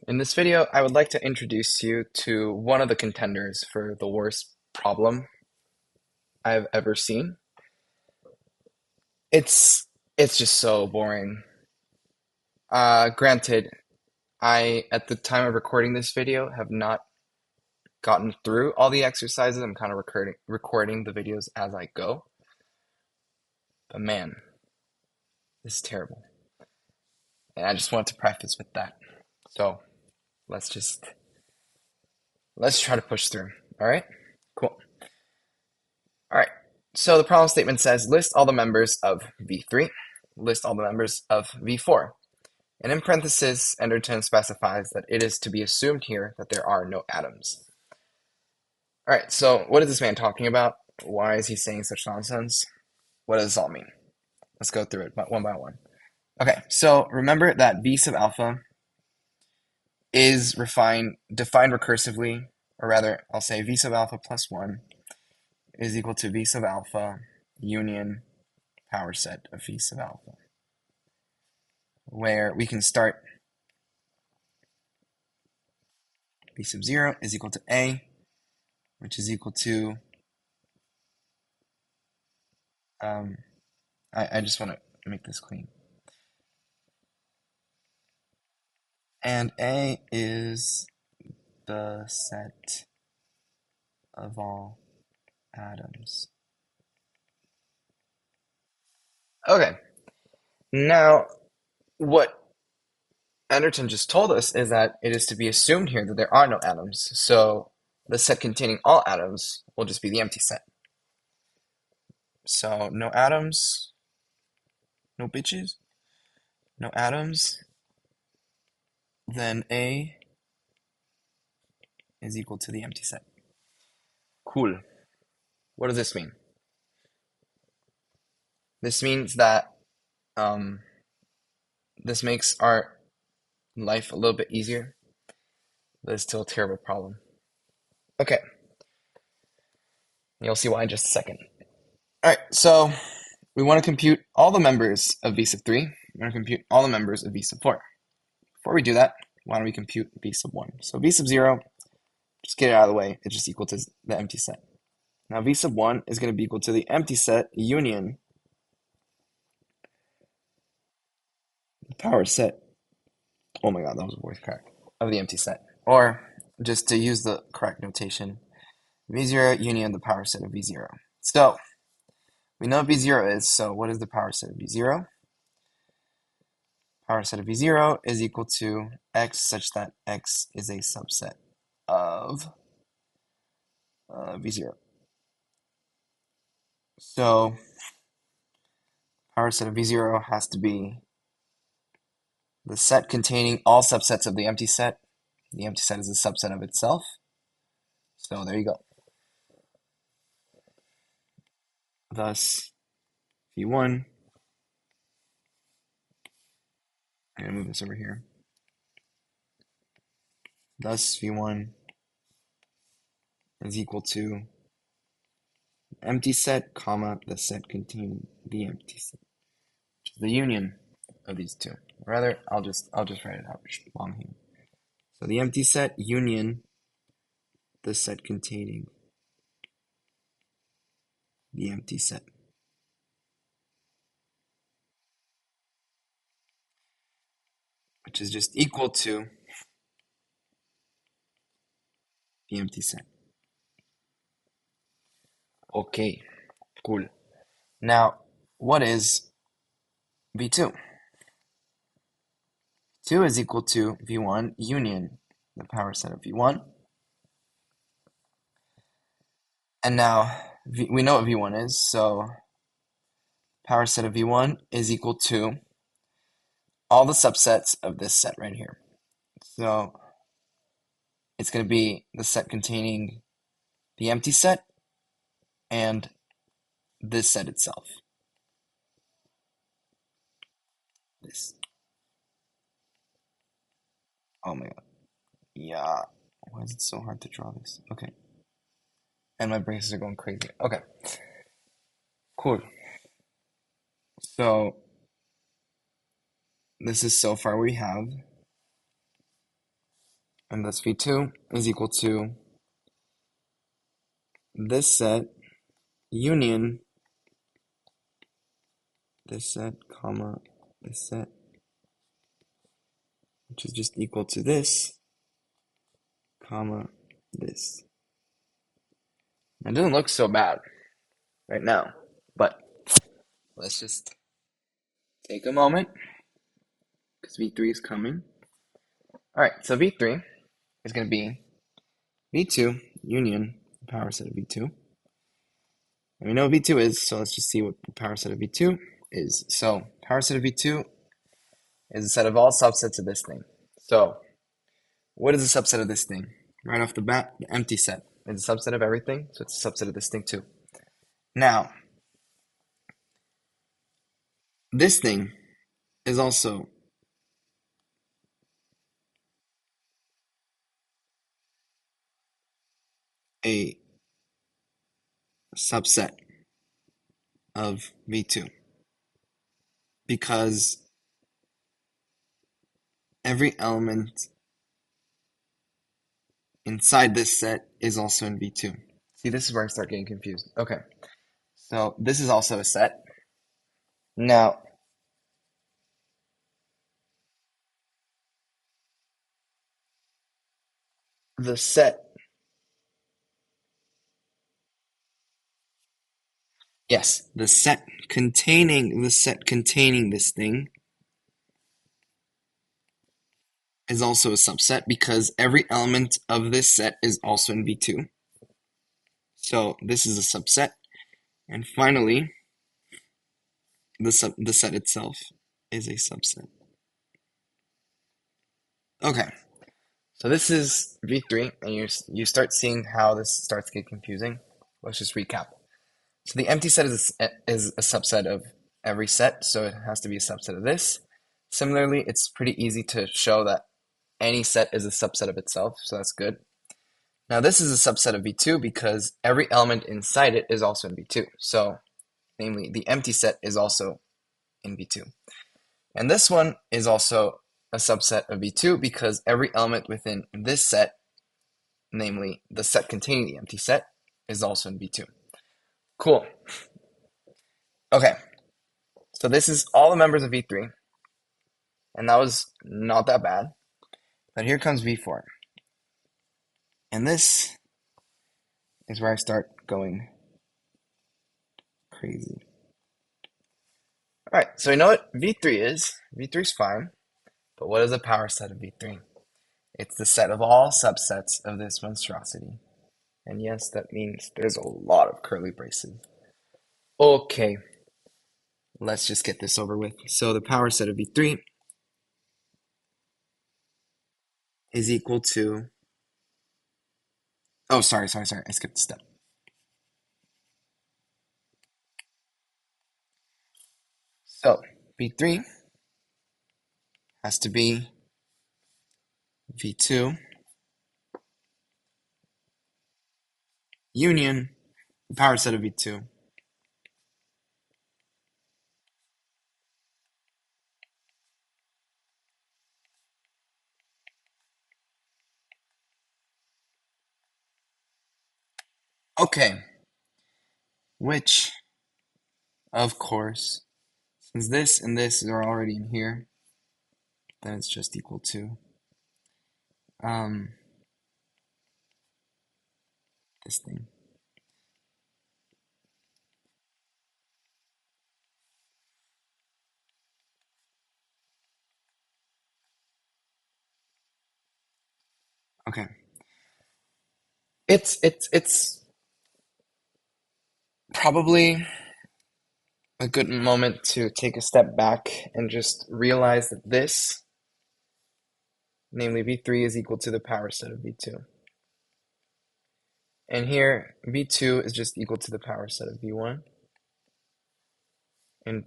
In this video, I would like to introduce you to one of the contenders for the worst problem I've ever seen. It's just so boring. Granted, I at the time of recording this video have not gotten through all the exercises. I'm kind of recording the videos as I go. But man, this is terrible. And I just wanted to preface with that. So let's just let's try to push through. All right? Cool. All right. So the problem statement says list all the members of V3, list all the members of V4. And in parentheses, Enderton specifies that it is to be assumed here that there are no atoms. All right, so what is this man talking about? Why is he saying such nonsense? What does this all mean? Let's go through it one by one. Okay, so remember that V sub alpha is defined recursively, or rather, I'll say V sub alpha plus 1 is equal to V sub alpha union power set of V sub alpha, where we can start V sub 0 is equal to A, which is equal to, I just want to make this clean. And A is the set of all atoms. Okay, now what Enderton just told us is that it is to be assumed here that there are no atoms, so the set containing all atoms will just be the empty set. So no atoms, no bitches, no atoms, then A is equal to the empty set. Cool. What does this mean? This means that this makes our life a little bit easier, but it's still a terrible problem. Okay. You'll see why in just a second. All right, so we want to compute all the members of V sub 3. We want to compute all the members of V sub 4. Before we do that, why don't we compute V sub 1? So V sub 0, just get it out of the way, it's just equal to the empty set. Now V sub 1 is going to be equal to the empty set union the power set. Oh my god, that was a voice crack. Of the empty set. Or, just to use the correct notation, V0 union the power set of V0. So, we know what V0 is, so what is the power set of V0? Power set of V0 is equal to X such that X is a subset of V0. So, power set of V0 has to be the set containing all subsets of the empty set. The empty set is a subset of itself. So there you go. Thus, V1, I'm going to move this over here. Thus, V1 is equal to empty set, comma, the set containing the empty set, which is the union of these two. Or rather, I'll just write it out long here. So the empty set union the set containing the empty set. Which is just equal to the empty set. Okay, cool. Now, what is V2? V2 is equal to V1 union the power set of V1. And now, we know what V1 is, so power set of V1 is equal to all the subsets of this set right here. So it's going to be the set containing the empty set and this set itself. This. Oh my god. Yeah. Why is it so hard to draw this? Okay. And my braces are going crazy. Okay. Cool. So this is so far we have and thus V2 is equal to this set union this set, comma, this set, which is just equal to this, comma, this. It doesn't look so bad right now, but let's just take a moment because V3 is coming. All right, so V3 is going to be V2 union the power set of V2. And we know what V2 is, so let's just see what the power set of V2 is. So power set of V2 is a set of all subsets of this thing. So what is a subset of this thing? Right off the bat, the empty set is a subset of everything, so it's a subset of this thing too. Now, this thing is also a subset of V2 because every element inside this set is also in V2. See, this is where I start getting confused. Okay, so this is also a set. Now, the set, yes, the set containing this thing is also a subset because every element of this set is also in V2. So this is a subset. And finally, the set itself is a subset. Okay, so this is V3, and you start seeing how this starts to get confusing. Let's just recap. So the empty set is a subset of every set, so it has to be a subset of this. Similarly, it's pretty easy to show that any set is a subset of itself, so that's good. Now this is a subset of V2 because every element inside it is also in V2. So, namely, the empty set is also in V2. And this one is also a subset of V2 because every element within this set, namely the set containing the empty set, is also in V2. Cool. Okay, so this is all the members of V3, and that was not that bad. But here comes V4. And this is where I start going crazy. All right, so we know what V3 is. V3 is fine, but what is a power set of V3? It's the set of all subsets of this monstrosity. And yes, that means there's a lot of curly braces. Okay, let's just get this over with. So the power set of V3 is equal to... Oh, sorry. I skipped a step. So V3 has to be V2 union the power set of V2. Okay, which, of course, since this and this are already in here, then it's just equal to this thing. Okay. It's probably a good moment to take a step back and just realize that this, namely V3, is equal to the power set of V2. And here, V2 is just equal to the power set of V1. And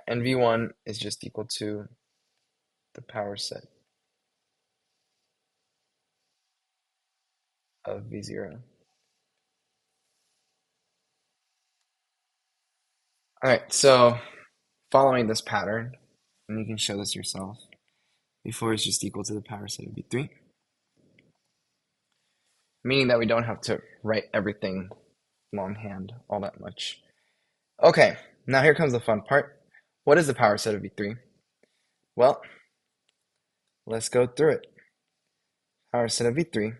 and V1 is just equal to the power set of V0. All right, so following this pattern, and you can show this yourself, V4 is just equal to the power set of V3. Meaning that we don't have to write everything longhand all that much. Okay, now here comes the fun part. What is the power set of V3? Well, let's go through it. Power set of V3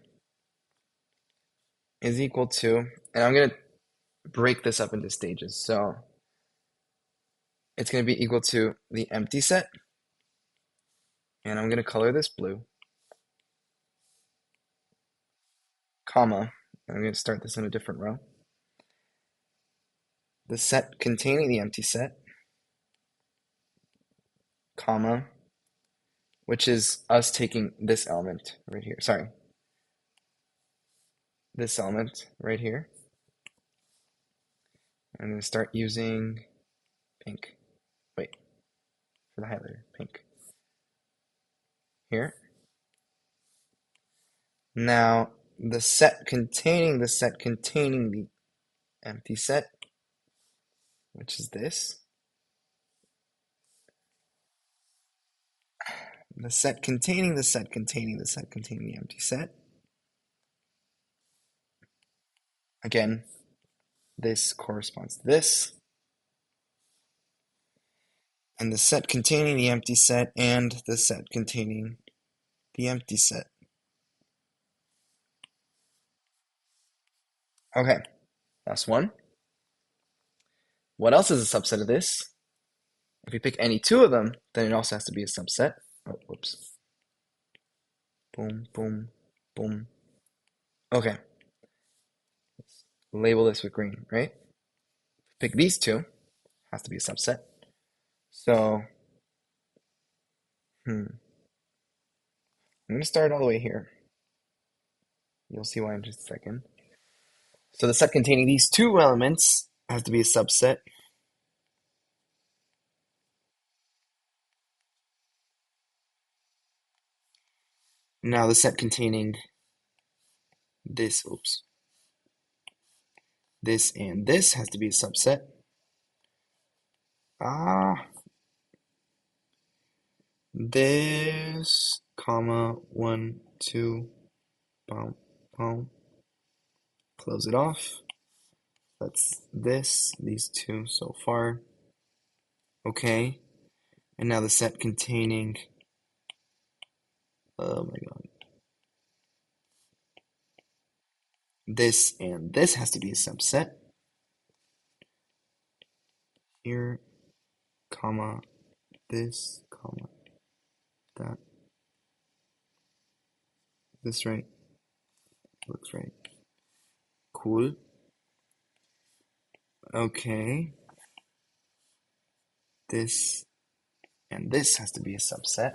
is equal to, and I'm going to break this up into stages. So it's going to be equal to the empty set, and I'm going to color this blue, comma, and I'm going to start this in a different row. The set containing the empty set, comma, which is us taking this element right here. Sorry. This element right here. I'm going to start using pink. Wait, for the highlighter, pink. Here. Now, the set containing the empty set, which is this. The set containing the empty set. Again, this corresponds to this. And the set containing the empty set and the set containing the empty set. Okay, last one. What else is a subset of this? If we pick any two of them, then it also has to be a subset. Oh, whoops. Boom, boom, boom. Okay. Let's label this with green, right? Pick these two, has to be a subset. So, I'm going to start all the way here. You'll see why in just a second. So the set containing these two elements has to be a subset. Now the set containing this, this and this has to be a subset. This, comma, 1, 2, boom, boom. Close it off. That's this, these two so far. Okay. And now the set containing, oh my god. This and this has to be a subset. Here, comma, this, comma, that. This right? Looks right. Cool. Okay. This and this has to be a subset.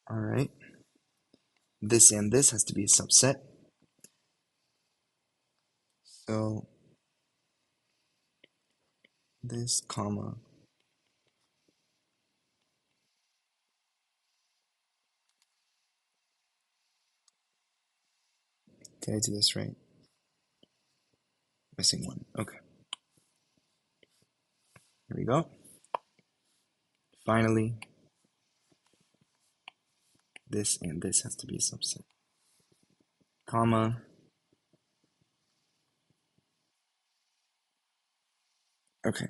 All right. This and this has to be a subset. So this, comma. Did I do this right? Missing one. Okay. Here we go. Finally, this and this has to be a subset. Comma. Okay.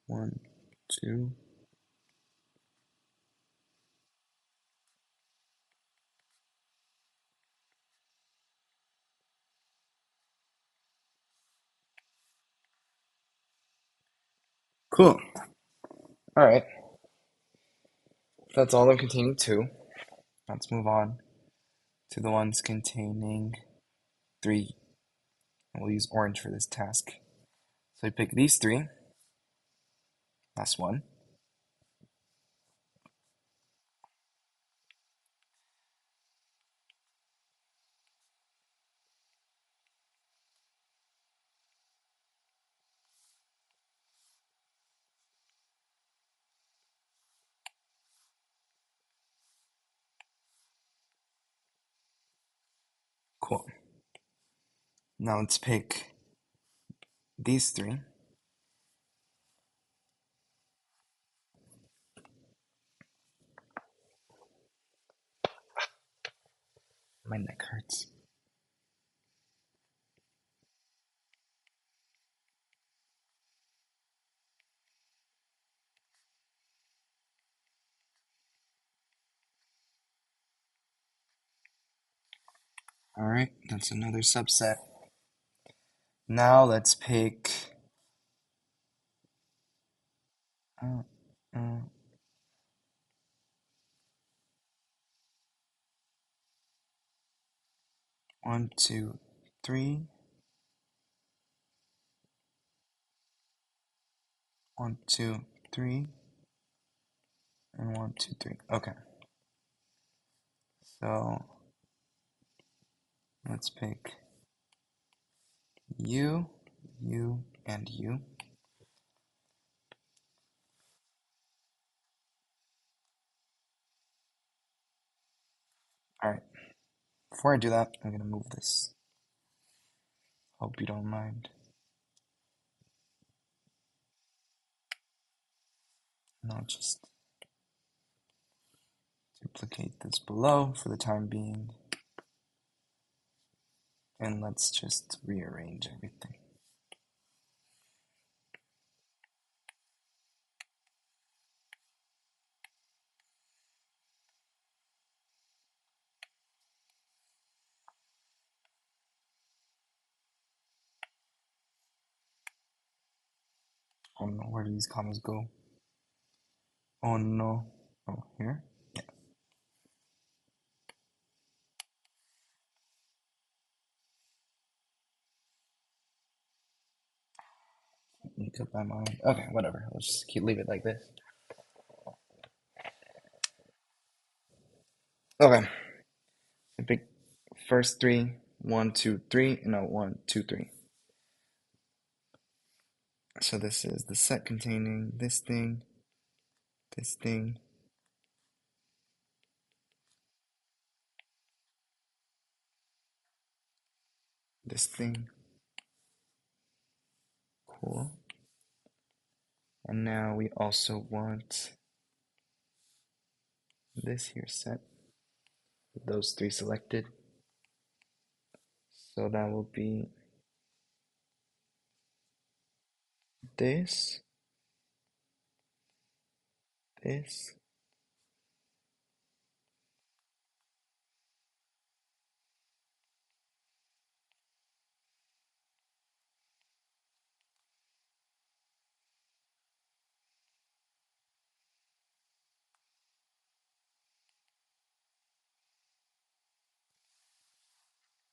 1, 2. Cool. All right. That's all of them containing 2. Let's move on to the ones containing 3. And we'll use orange for this task. So we pick these 3. Last one. Now let's pick these three. My neck hurts. All right, that's another subset. Now let's pick uh, uh, 1, 2, 3. 1, 2, 3, and 1, 2, 3. Okay, so let's pick you, you, and you. All right, before I do that, I'm gonna move this. Hope you don't mind. And I'll just duplicate this below for the time being. And let's just rearrange everything. Oh no, where do these commas go? Oh no. Oh, here? Yeah. Make up my mind. Okay, whatever. Let's just leave it like this. Okay. The big first three. 1, 2, 3. No, 1, 2, 3. So this is the set containing this thing, this thing, this thing. Cool. And now we also want this here set with those three selected. So that will be this, this,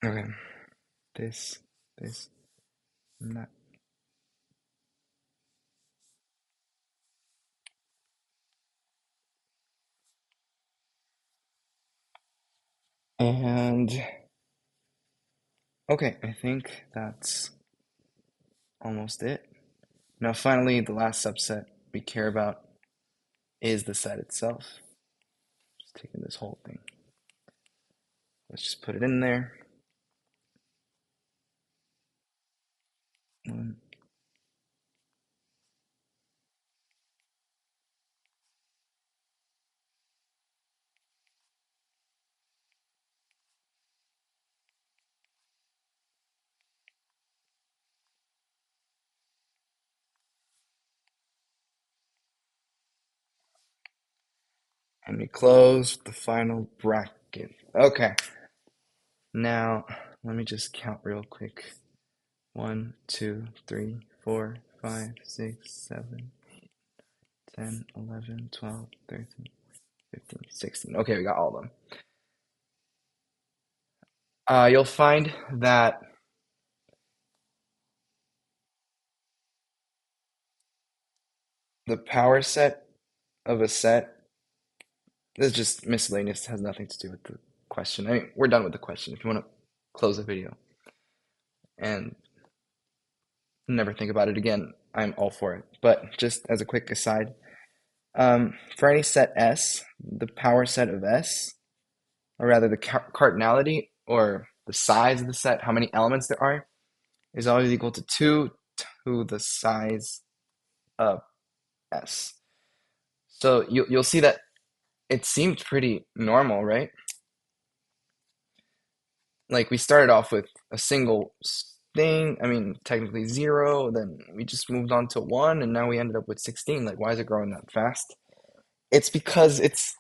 okay, this, and that. And okay, I think that's almost it. Now finally, the last subset we care about is the set itself. Just taking this whole thing. Let's just put it in there. One. And we close the final bracket. Okay, now let me just count real quick. 1, 2, 3, 4, 5, 6, 7, 10, 11, 12, 13, 15, 16. Okay, we got all of them. You'll find that the power set of a set is just miscellaneous, has nothing to do with the question. I mean, we're done with the question. If you want to close the video and never think about it again, I'm all for it. But just as a quick aside, for any set S, the power set of S, or rather the cardinality or the size of the set, how many elements there are, is always equal to 2 to the size of s. So you'll see that it seemed pretty normal, right? Like we started off with a single thing, I mean, technically 0, then we just moved on to 1, and now we ended up with 16. Like, why is it growing that fast? It's because it's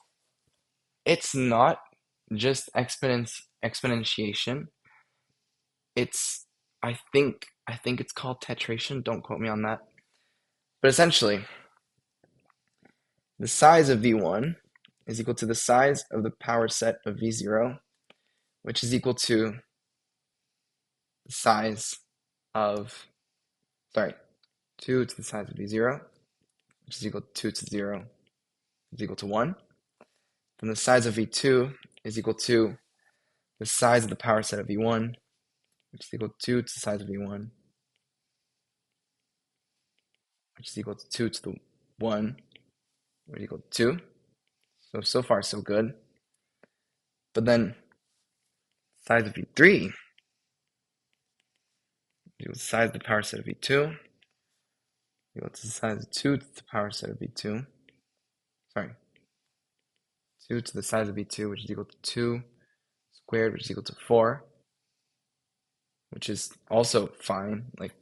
not just exponentiation. It's I think it's called tetration. Don't quote me on that. But essentially, the size of v1 is equal to the size of the power set of v0, which is equal to the size of, sorry, 2 to the size of v0, which is equal to 2 to 0, is equal to 1. Then the size of v2 is equal to the size of the power set of v1, which is equal to 2 to the size of v1, which is equal to 2 to the 1, which is equal to 2. So far, so good. But then size of v3 equals the size of the power set of v2 equal to the size of 2 to the power set of v2. Sorry. 2 to the size of v2, which is equal to 2 squared, which is equal to 4, which is also fine. Like,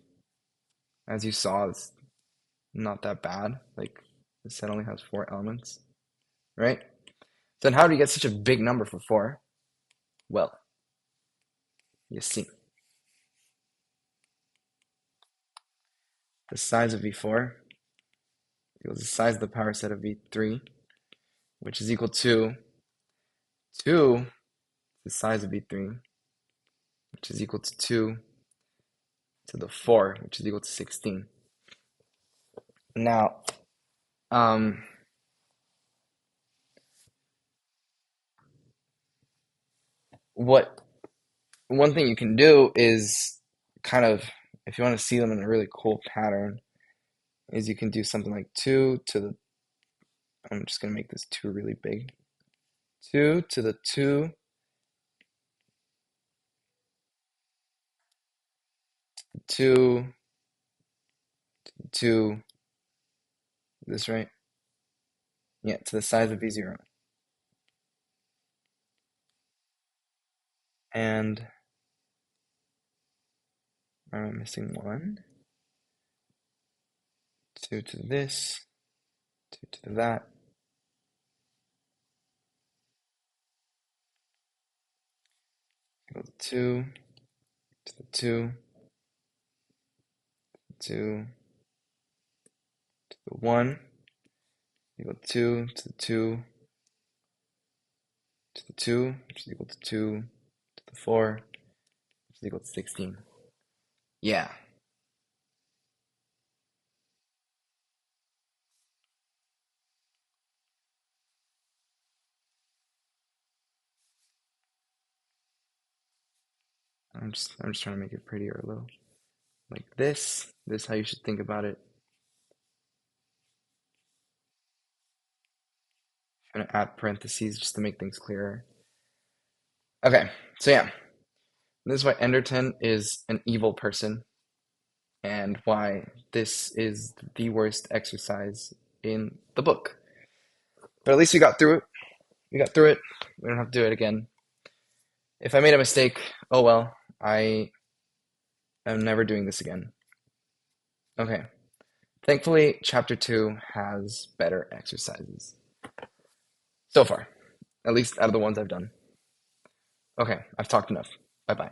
as you saw, it's not that bad. Like, the set only has 4 elements, right? Then how do you get such a big number for 4? Well, you see. The size of v4 equals the size of the power set of v3, which is equal to 2 the size of v3, which is equal to 2 to the 4, which is equal to 16. Now, one thing you can do is kind of, if you want to see them in a really cool pattern, is you can do something like 2 to the, I'm just going to make this 2 really big. 2 to the 2 2 to this, right? Yeah, to the size of v0. And I'm missing 1. 2 to this, 2 to that. Equal to 2 to the 2, 2 to the 1, equal to 2 to the 2 to the 2, which is equal to 2 to the 4, which is equal to 16. Yeah. I'm just trying to make it prettier a little. Like this. This is how you should think about it. I'm gonna add parentheses just to make things clearer. Okay, so yeah. This is why Enderton is an evil person and why this is the worst exercise in the book. But at least we got through it. We got through it. We don't have to do it again. If I made a mistake, oh well. I am never doing this again. Okay. Thankfully, chapter 2 has better exercises. So far. At least out of the ones I've done. Okay, I've talked enough. Bye bye.